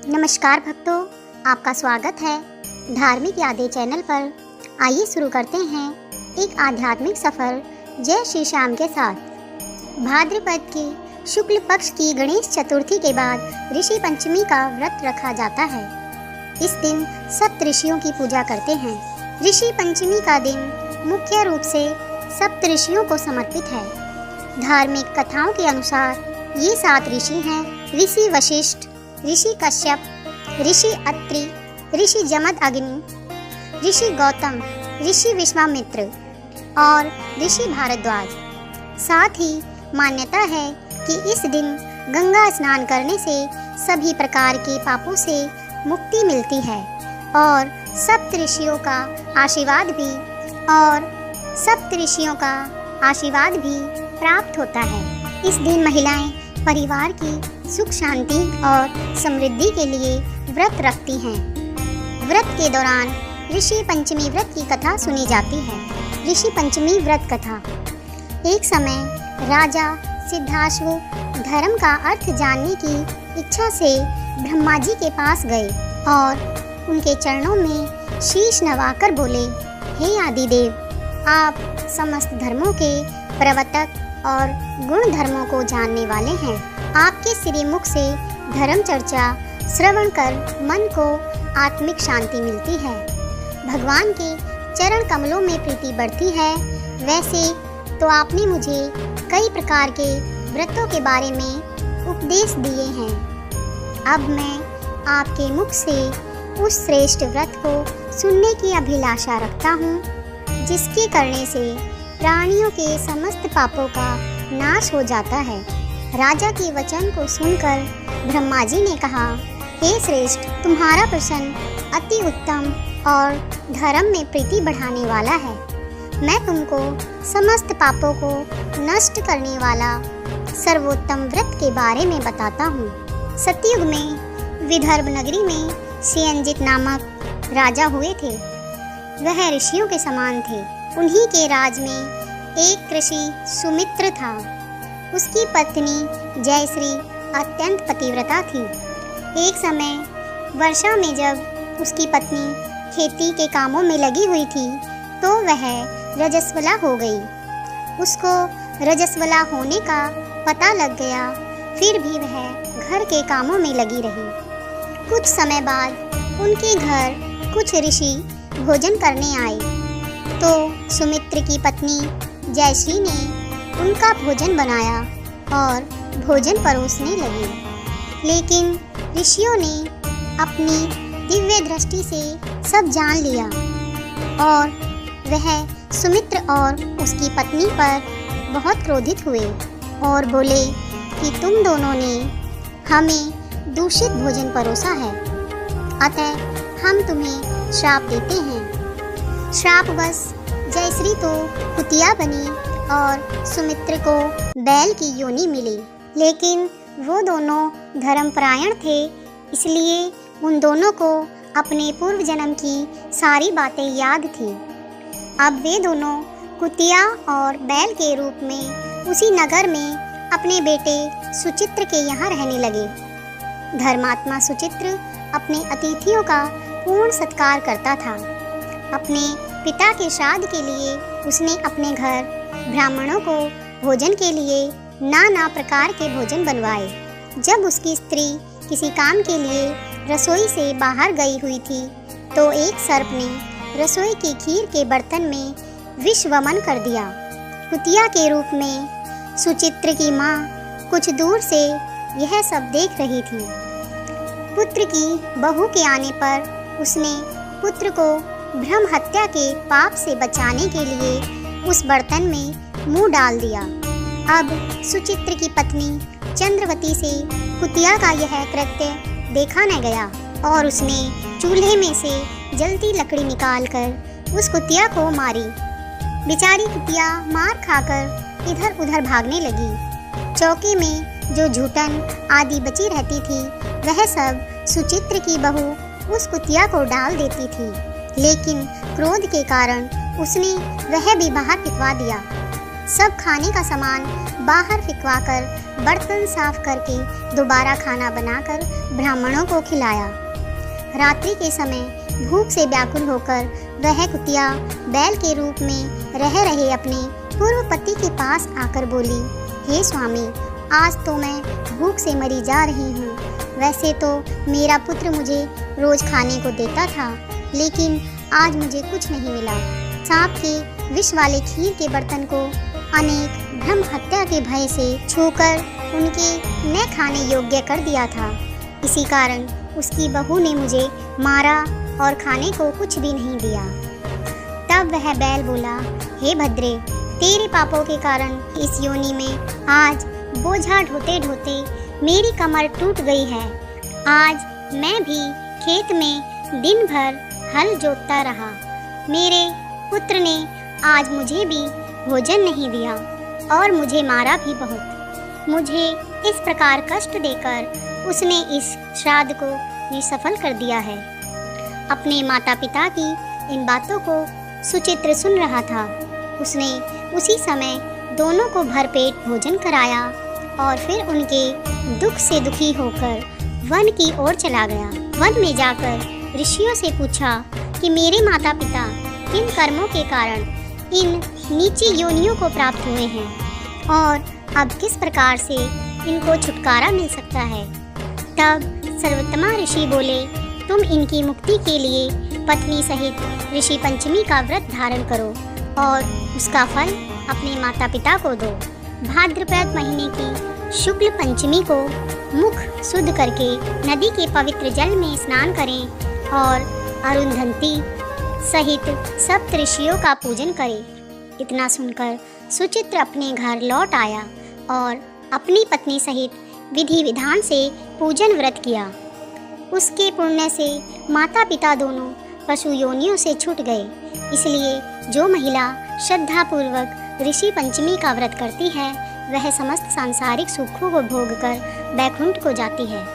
नमस्कार भक्तों, आपका स्वागत है धार्मिक यादें चैनल पर। आइए शुरू करते हैं एक आध्यात्मिक सफर जय श्री श्याम के साथ। भाद्रपद की शुक्ल पक्ष की गणेश चतुर्थी के बाद ऋषि पंचमी का व्रत रखा जाता है। इस दिन सप्त ऋषियों की पूजा करते हैं। ऋषि पंचमी का दिन मुख्य रूप से सप्त ऋषियों को समर्पित है। धार्मिक कथाओं के अनुसार ये 7 ऋषि हैं: ऋषि वशिष्ठ, ऋषि कश्यप, ऋषि अत्रि, ऋषि जमद अग्नि, ऋषि गौतम, ऋषि विश्वामित्र और ऋषि भारद्वाज। साथ ही मान्यता है कि इस दिन गंगा स्नान करने से सभी प्रकार के पापों से मुक्ति मिलती है और सप्त ऋषियों का आशीर्वाद भी प्राप्त होता है। इस दिन महिलाएं परिवार की सुख शांति और समृद्धि के लिए व्रत रखती हैं। व्रत के दौरान ऋषि पंचमी व्रत की कथा सुनी जाती है। ऋषि पंचमी व्रत कथा। एक समय राजा सिद्धाश्व धर्म का अर्थ जानने की इच्छा से ब्रह्मा जी के पास गए और उनके चरणों में शीश नवाकर बोले, हे आदिदेव, आप समस्त धर्मों के प्रवर्तक और गुण धर्मों को जानने वाले हैं। आपके श्रीमुख से धर्म चर्चा श्रवण कर मन को आत्मिक शांति मिलती है, भगवान के चरण कमलों में प्रीति बढ़ती है। वैसे तो आपने मुझे कई प्रकार के व्रतों के बारे में उपदेश दिए हैं। अब मैं आपके मुख से उस श्रेष्ठ व्रत को सुनने की अभिलाषा रखता हूँ, जिसके करने से प्राणियों के समस्त पापों का नाश हो जाता है। राजा के वचन को सुनकर ब्रह्मा जी ने कहा, हे श्रेष्ठ, तुम्हारा प्रश्न अति उत्तम और धर्म में प्रीति बढ़ाने वाला है। मैं तुमको समस्त पापों को नष्ट करने वाला सर्वोत्तम व्रत के बारे में बताता हूँ। सतयुग में विदर्भ नगरी में सियंजित नामक राजा हुए थे। वह ऋषियों के समान थे। उन्हीं के राज में एक ऋषि सुमित्र था। उसकी पत्नी जयश्री अत्यंत पतिव्रता थी। एक समय वर्षा में जब उसकी पत्नी खेती के कामों में लगी हुई थी तो वह रजस्वला हो गई। उसको रजस्वला होने का पता लग गया, फिर भी वह घर के कामों में लगी रही। कुछ समय बाद उनके घर कुछ ऋषि भोजन करने आए तो सुमित्र की पत्नी जयश्री ने उनका भोजन बनाया और भोजन परोसने लगी। लेकिन ऋषियों ने अपनी दिव्य दृष्टि से सब जान लिया और वह सुमित्र और उसकी पत्नी पर बहुत क्रोधित हुए और बोले कि तुम दोनों ने हमें दूषित भोजन परोसा है, अतः हम तुम्हें श्राप देते हैं। श्रापवश जयश्री तो कुतिया बनी और सुमित्र को बैल की योनि मिली। लेकिन वो दोनों धर्मपरायण थे, इसलिए उन दोनों को अपने पूर्व जन्म की सारी बातें याद थी। अब वे दोनों कुतिया और बैल के रूप में उसी नगर में अपने बेटे सुचित्र के यहाँ रहने लगे। धर्मात्मा सुचित्र अपने अतिथियों का पूर्ण सत्कार करता था। अपने पिता के श्राद्ध के लिए उसने अपने घर ब्राह्मणों को भोजन के लिए नाना प्रकार के भोजन बनवाए। जब उसकी स्त्री किसी काम के लिए रसोई से बाहर गई हुई थी तो एक सर्प ने रसोई की खीर के बर्तन में विष वमन कर दिया। कुतिया के रूप में सुचित्र की माँ कुछ दूर से यह सब देख रही थी। पुत्र की बहू के आने पर उसने पुत्र को ब्रह्म हत्या के पाप से बचाने के लिए उस बर्तन में मुंह डाल दिया। अब सुचित्र की पत्नी चंद्रवती से कुतिया का यह कृत्य देखा न गया और उसने चूल्हे में से जलती लकड़ी निकालकर उस कुतिया को मारी। बेचारी कुतिया मार खाकर इधर उधर भागने लगी। चौके में जो झूठन आदि बची रहती थी वह सब सुचित्र की बहू उस कुतिया को डाल देती थी, लेकिन क्रोध के कारण उसने वह भी बाहर फिकवा दिया। सब खाने का सामान बाहर फिकवाकर बर्तन साफ करके दोबारा खाना बनाकर ब्राह्मणों को खिलाया। रात्रि के समय भूख से व्याकुल होकर वह कुतिया बैल के रूप में रह रहे अपने पूर्व पति के पास आकर बोली, हे स्वामी, आज तो मैं भूख से मरी जा रही हूँ। वैसे तो मेरा पुत्र मुझे रोज खाने को देता था, लेकिन आज मुझे कुछ नहीं मिला। सांप के विष वाले खीर के बर्तन को अनेक ब्रह्म हत्या के भय से छूकर उनके न खाने योग्य कर दिया था। इसी कारण उसकी बहू ने मुझे मारा और खाने को कुछ भी नहीं दिया। तब वह बैल बोला, हे भद्रे, तेरे पापों के कारण इस योनि में आज बोझा ढोते ढोते मेरी कमर टूट गई है। आज मैं भी खेत में दिन भर हल जोतता रहा। मेरे पुत्र ने आज मुझे भी भोजन नहीं दिया और मुझे मारा भी बहुत। मुझे इस प्रकार कष्ट देकर उसने इस श्राद्ध को निसफल कर दिया है। अपने माता पिता की इन बातों को सुचित्र सुन रहा था। उसने उसी समय दोनों को भरपेट भोजन कराया और फिर उनके दुख से दुखी होकर वन की ओर चला गया। वन में जाकर ऋषियों से पूछा कि मेरे माता पिता किन कर्मों के कारण इन नीची योनियों को प्राप्त हुए हैं और अब किस प्रकार से इनको छुटकारा मिल सकता है। तब सर्वोत्तमा ऋषि बोले, तुम इनकी मुक्ति के लिए पत्नी सहित ऋषि पंचमी का व्रत धारण करो और उसका फल अपने माता पिता को दो। भाद्रपद महीने की शुक्ल पंचमी को मुख शुद्ध करके नदी के पवित्र जल में स्नान करें और अरुंधति सहित सप्त ऋषियों का पूजन करें। इतना सुनकर सुचित्र अपने घर लौट आया और अपनी पत्नी सहित विधि विधान से पूजन व्रत किया। उसके पुण्य से माता पिता दोनों पशु योनियों से छूट गए। इसलिए जो महिला श्रद्धापूर्वक ऋषि पंचमी का व्रत करती है वह समस्त सांसारिक सुखों को भोग कर वैकुंठ को जाती है।